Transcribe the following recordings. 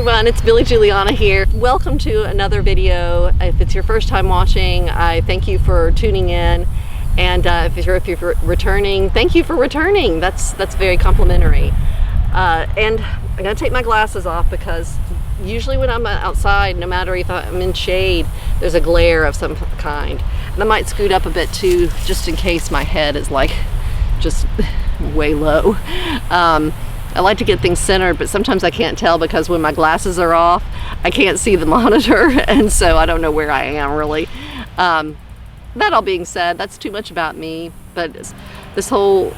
everyone, it's Billy Juliana here. Welcome to another video. If it's your first time watching, I thank you for tuning in. And if you're returning, thank you for returning. That's very complimentary. And I'm gonna take my glasses off because usually when I'm outside, no matter if I'm in shade, there's a glare of some kind. And I might scoot up a bit too, just in case my head is like just way low. I like to get things centered, but sometimes I can't tell because when my glasses are off, I can't see the monitor, and so I don't know where I am really. That all being said, that's too much about me, but this whole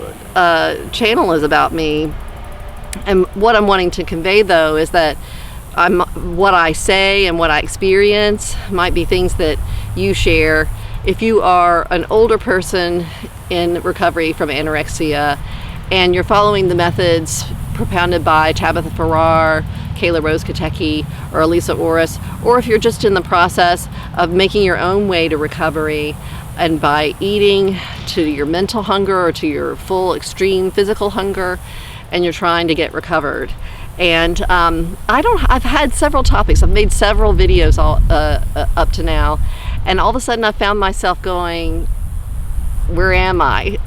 channel is about me. And what I'm wanting to convey though is that what I say and what I experience might be things that you share. If you are an older person in recovery from anorexia and you're following the methods propounded by Tabitha Farrar, Kayla Rose Katecki, or Elisa Orris, or if you're just in the process of making your own way to recovery and by eating to your mental hunger or to your full extreme physical hunger, and you're trying to get recovered. And I've had several topics. I've made several videos up to now, and all of a sudden I found myself going, where am I?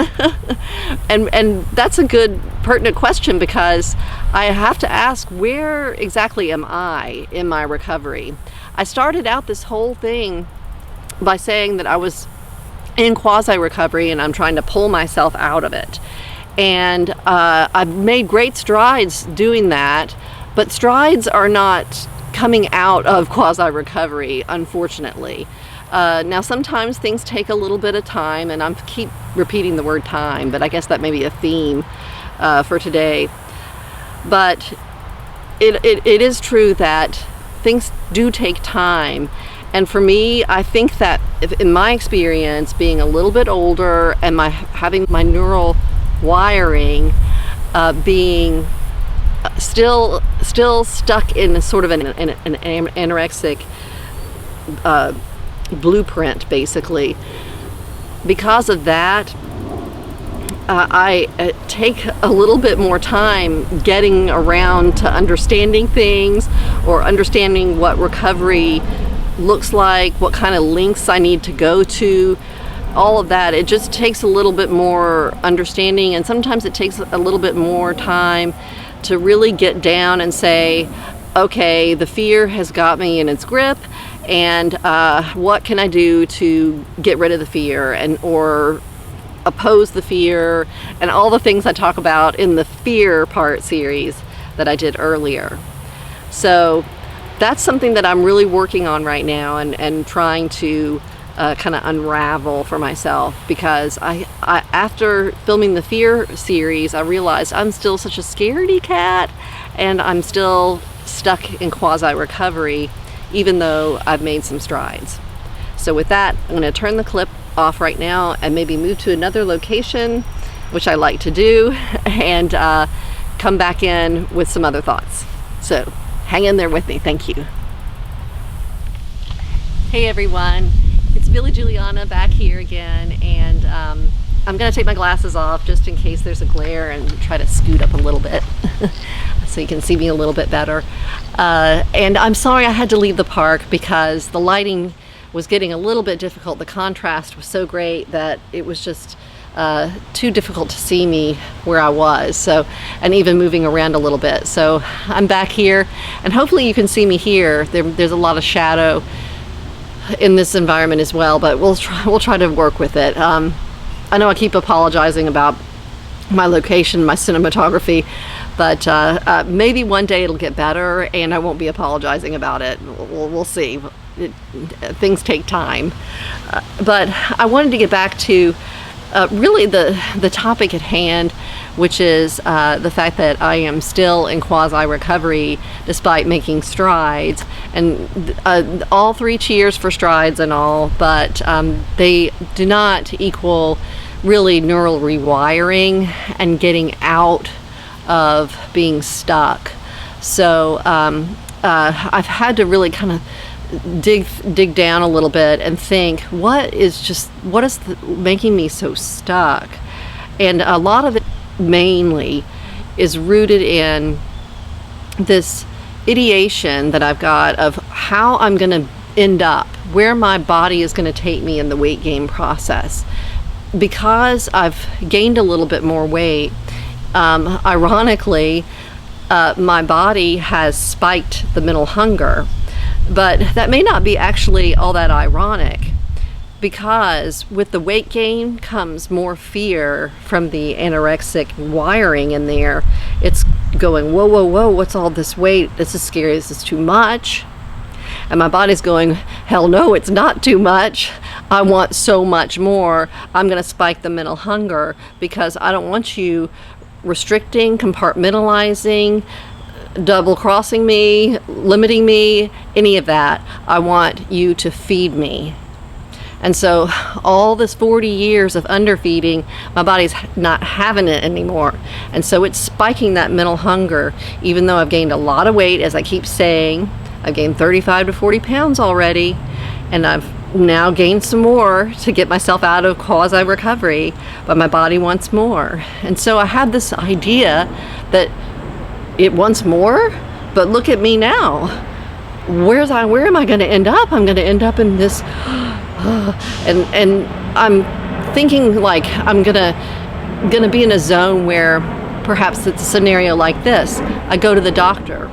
and that's a good pertinent question, because I have to ask, where exactly am I in my recovery? I started out this whole thing by saying that I was in quasi-recovery and I'm trying to pull myself out of it. And I've made great strides doing that, but strides are not coming out of quasi-recovery, unfortunately. Now sometimes things take a little bit of time, and I keep repeating the word time, but I guess that may be a theme for today. But it is true that things do take time. And for me, I think that in my experience, being a little bit older and having my neural wiring being still stuck in sort of an anorexic blueprint, basically. Because of that, I take a little bit more time getting around to understanding things, or understanding what recovery looks like, what kind of links I need to go to, all of that. It just takes a little bit more understanding, and sometimes it takes a little bit more time to really get down and say, okay, the fear has got me in its grip, and what can I do to get rid of the fear or oppose the fear, and all the things I talk about in the fear part series that I did earlier. So that's something that I'm really working on right now, and trying to kind of unravel for myself, because I after filming the fear series, I realized I'm still such a scaredy cat, and I'm still stuck in quasi-recovery, even though I've made some strides. So with that, I'm going to turn the clip off right now and maybe move to another location, which I like to do, and come back in with some other thoughts. So hang in there with me. Thank you. Hey everyone, it's Billy Juliana back here again, and I'm going to take my glasses off just in case there's a glare, and try to scoot up a little bit so you can see me a little bit better. And I'm sorry I had to leave the park because the lighting was getting a little bit difficult. The contrast was so great that it was just too difficult to see me where I was, so, and even moving around a little bit. So I'm back here, and hopefully you can see me here. There's a lot of shadow in this environment as well, but we'll try to work with it. I know I keep apologizing about my location, my cinematography, but maybe one day it'll get better and I won't be apologizing about it. We'll see. Things take time. But I wanted to get back to really the topic at hand, which is the fact that I am still in quasi-recovery despite making strides. And all 3 cheers for strides and all, but they do not equal really neural rewiring and getting out of being stuck. So I've had to really kind of dig down a little bit and think, what is making me so stuck? And a lot of it mainly is rooted in this ideation that I've got of how I'm going to end up, where my body is going to take me in the weight gain process. Because I've gained a little bit more weight, ironically, my body has spiked the mental hunger. But that may not be actually all that ironic, because with the weight gain comes more fear from the anorexic wiring in there. It's going, whoa, whoa, whoa, what's all this weight? This is scary, this is too much. And my body's going, hell no, it's not too much. I want so much more. I'm going to spike the mental hunger because I don't want you restricting, compartmentalizing, double crossing me, limiting me, any of that. I want you to feed me. And so all this 40 years of underfeeding, my body's not having it anymore. And so it's spiking that mental hunger, even though I've gained a lot of weight, as I keep saying. I've gained 35 to 40 pounds already, and I've now gained some more to get myself out of quasi-recovery, but my body wants more. And so I had this idea that it wants more, but look at me now. Where am I going to end up? I'm going to end up in this, and I'm thinking like I'm gonna be in a zone where perhaps it's a scenario like this. I go to the doctor.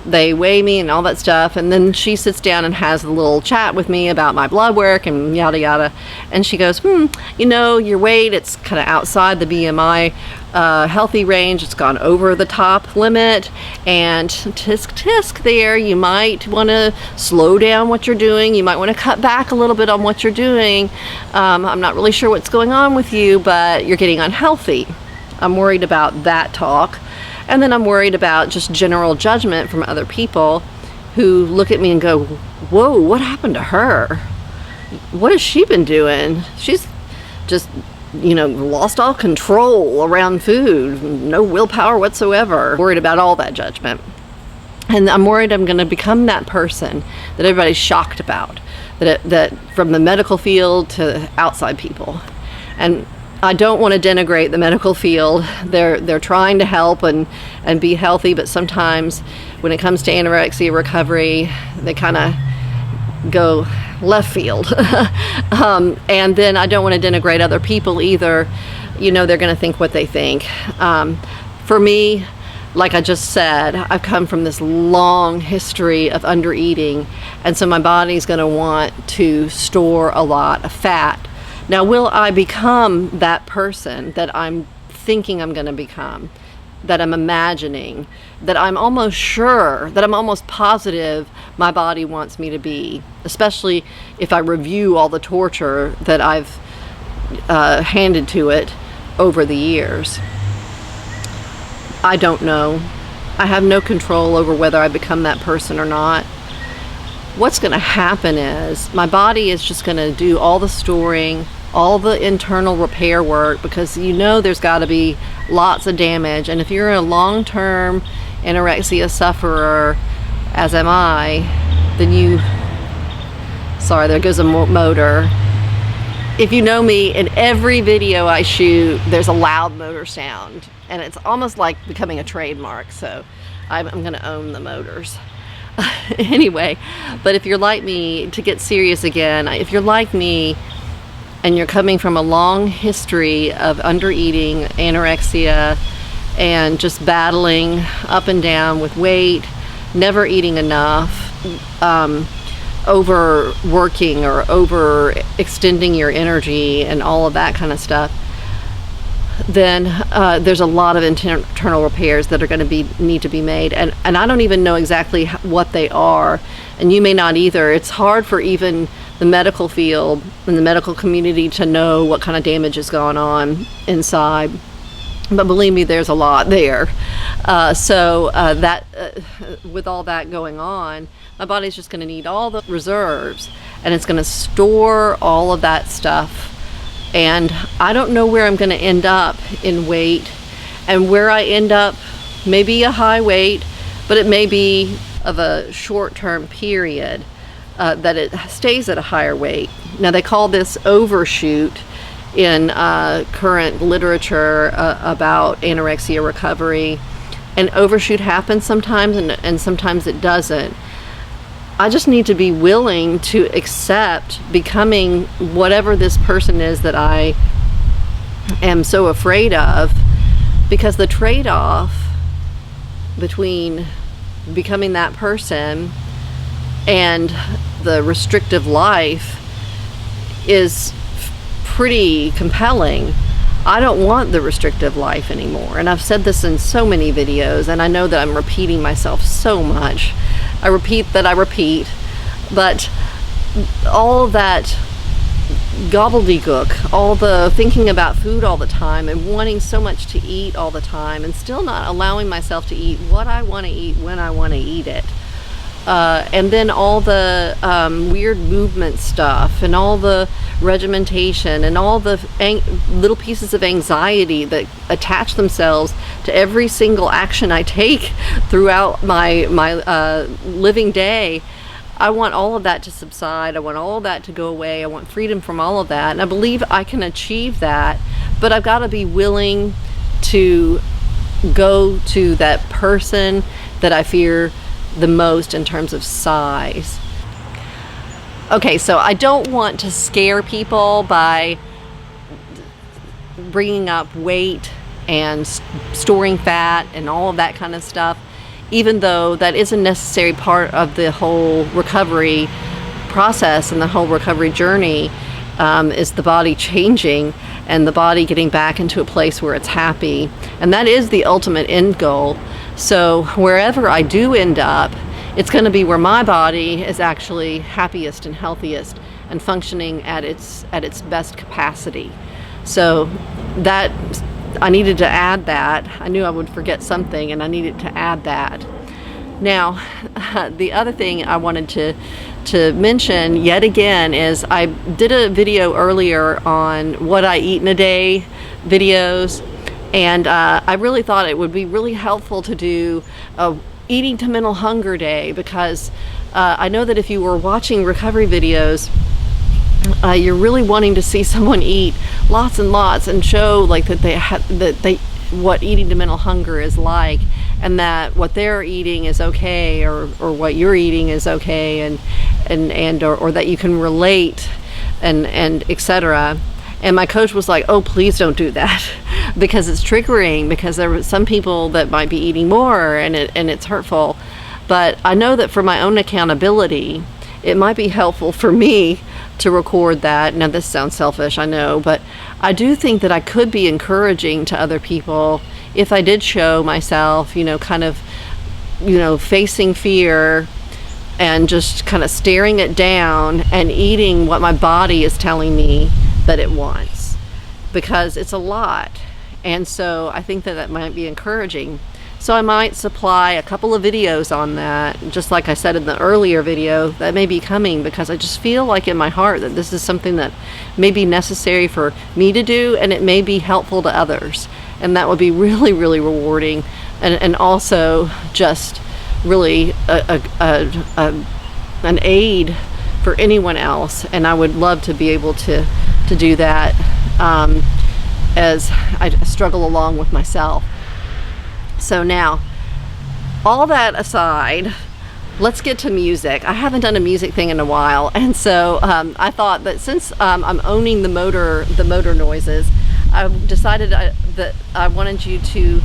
They weigh me and all that stuff, and then she sits down and has a little chat with me about my blood work and yada yada, and she goes, you know, your weight, it's kind of outside the BMI healthy range, it's gone over the top limit, and tisk there, you might want to slow down what you're doing, you might want to cut back a little bit on what you're doing. I'm not really sure what's going on with you, but you're getting unhealthy. I'm worried about that talk. And then I'm worried about just general judgment from other people who look at me and go, whoa, what happened to her? What has she been doing? She's just, you know, lost all control around food, no willpower whatsoever. Worried about all that judgment. And I'm worried I'm going to become that person that everybody's shocked about, that from the medical field to outside people. And I don't want to denigrate the medical field. They're trying to help and be healthy, but sometimes when it comes to anorexia recovery, they kind of go left field. And then I don't want to denigrate other people either. You know, they're going to think what they think. For me, like I just said, I've come from this long history of undereating, and so my body's going to want to store a lot of fat. Now, will I become that person that I'm thinking I'm going to become, that I'm imagining, that I'm almost sure, that I'm almost positive my body wants me to be, especially if I review all the torture that I've handed to it over the years? I don't know. I have no control over whether I become that person or not. What's going to happen is my body is just going to do all the storing, all the internal repair work, because you know there's got to be lots of damage. And if you're a long-term anorexia sufferer, as am I, then sorry, there goes a motor. If you know me, in every video I shoot, there's a loud motor sound, and it's almost like becoming a trademark, so I'm going to own the motors. Anyway, but if you're like me, to get serious again, if you're like me and you're coming from a long history of undereating, anorexia, and just battling up and down with weight, never eating enough, overworking or overextending your energy and all of that kind of stuff, then there's a lot of internal repairs that are going to need to be made, and I don't even know exactly what they are, and you may not either. It's hard for even the medical field and the medical community to know what kind of damage is going on inside, but believe me, there's a lot there. With all that going on, my body's just going to need all the reserves, and it's going to store all of that stuff. And I don't know where I'm going to end up in weight, and where I end up may be a high weight, but it may be of a short-term period that it stays at a higher weight. Now, they call this overshoot in current literature about anorexia recovery. and overshoot happens sometimes, and sometimes it doesn't. I just need to be willing to accept becoming whatever this person is that I am so afraid of, because the trade-off between becoming that person and the restrictive life is pretty compelling. I don't want the restrictive life anymore, and I've said this in so many videos, and I know that I'm repeating myself so much. I repeat, but all that gobbledygook, all the thinking about food all the time and wanting so much to eat all the time, and still not allowing myself to eat what I want to eat when I want to eat it. And then all the weird movement stuff, and all the regimentation, and all the little pieces of anxiety that attach themselves to every single action I take throughout my living day. I want all of that to subside. I want all of that to go away. I want freedom from all of that. And I believe I can achieve that, but I've got to be willing to go to that person that I fear the most in terms of size. Okay, so I don't want to scare people by bringing up weight and storing fat and all of that kind of stuff, even though that is a necessary part of the whole recovery process and the whole recovery journey, is the body changing and the body getting back into a place where it's happy. And that is the ultimate end goal. So wherever I do end up, it's going to be where my body is actually happiest and healthiest and functioning at its best capacity. So that, I needed to add that. I knew I would forget something, and I needed to add that. Now, the other thing I wanted to mention yet again is I did a video earlier on what I eat in a day videos, and I really thought it would be really helpful to do a eating to mental hunger day, because I know that if you were watching recovery videos, you're really wanting to see someone eat lots and lots and show like that what eating to mental hunger is like, and that what they're eating is okay, or what you're eating is okay, or that you can relate, and etc. And my coach was like, oh, please don't do that, because it's triggering, because there were some people that might be eating more, and it's hurtful. But I know that for my own accountability, it might be helpful for me to record that. Now, this sounds selfish, I know, but I do think that I could be encouraging to other people if I did show myself, kind of, facing fear and just kind of staring it down and eating what my body is telling me that it wants, because it's a lot. And so I think that might be encouraging. So I might supply a couple of videos on that, just like I said in the earlier video, that may be coming, because I just feel like in my heart that this is something that may be necessary for me to do, and it may be helpful to others. And that would be really, really rewarding, and also just really an aid for anyone else. And I would love to be able to do that as I struggle along with myself. So now, all that aside, let's get to music. I haven't done a music thing in a while, and so I thought that since I'm owning the motor noises, I decided that I wanted you to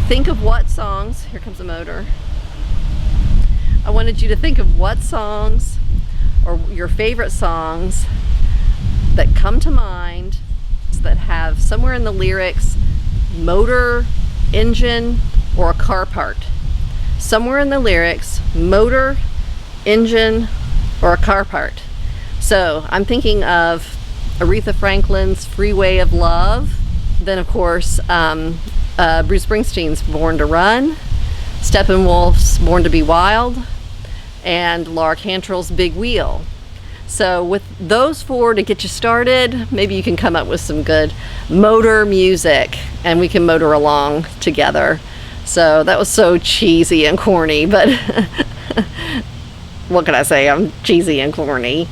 think of what songs. Here comes the motor. I wanted you to think of what songs, or your favorite songs, that come to mind, that have somewhere in the lyrics motor, engine, or a car part. Somewhere in the lyrics, motor, engine, or a car part. So I'm thinking of Aretha Franklin's Freeway of Love. Then of course, Bruce Springsteen's Born to Run, Steppenwolf's Born to be Wild, and Laura Cantrell's Big Wheel. So with those four to get you started, maybe you can come up with some good motor music, and we can motor along together. So that was so cheesy and corny, but what can I say? I'm cheesy and corny.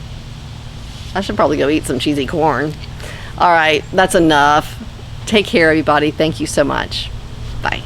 I should probably go eat some cheesy corn. All right, that's enough. Take care, everybody. Thank you so much. Bye.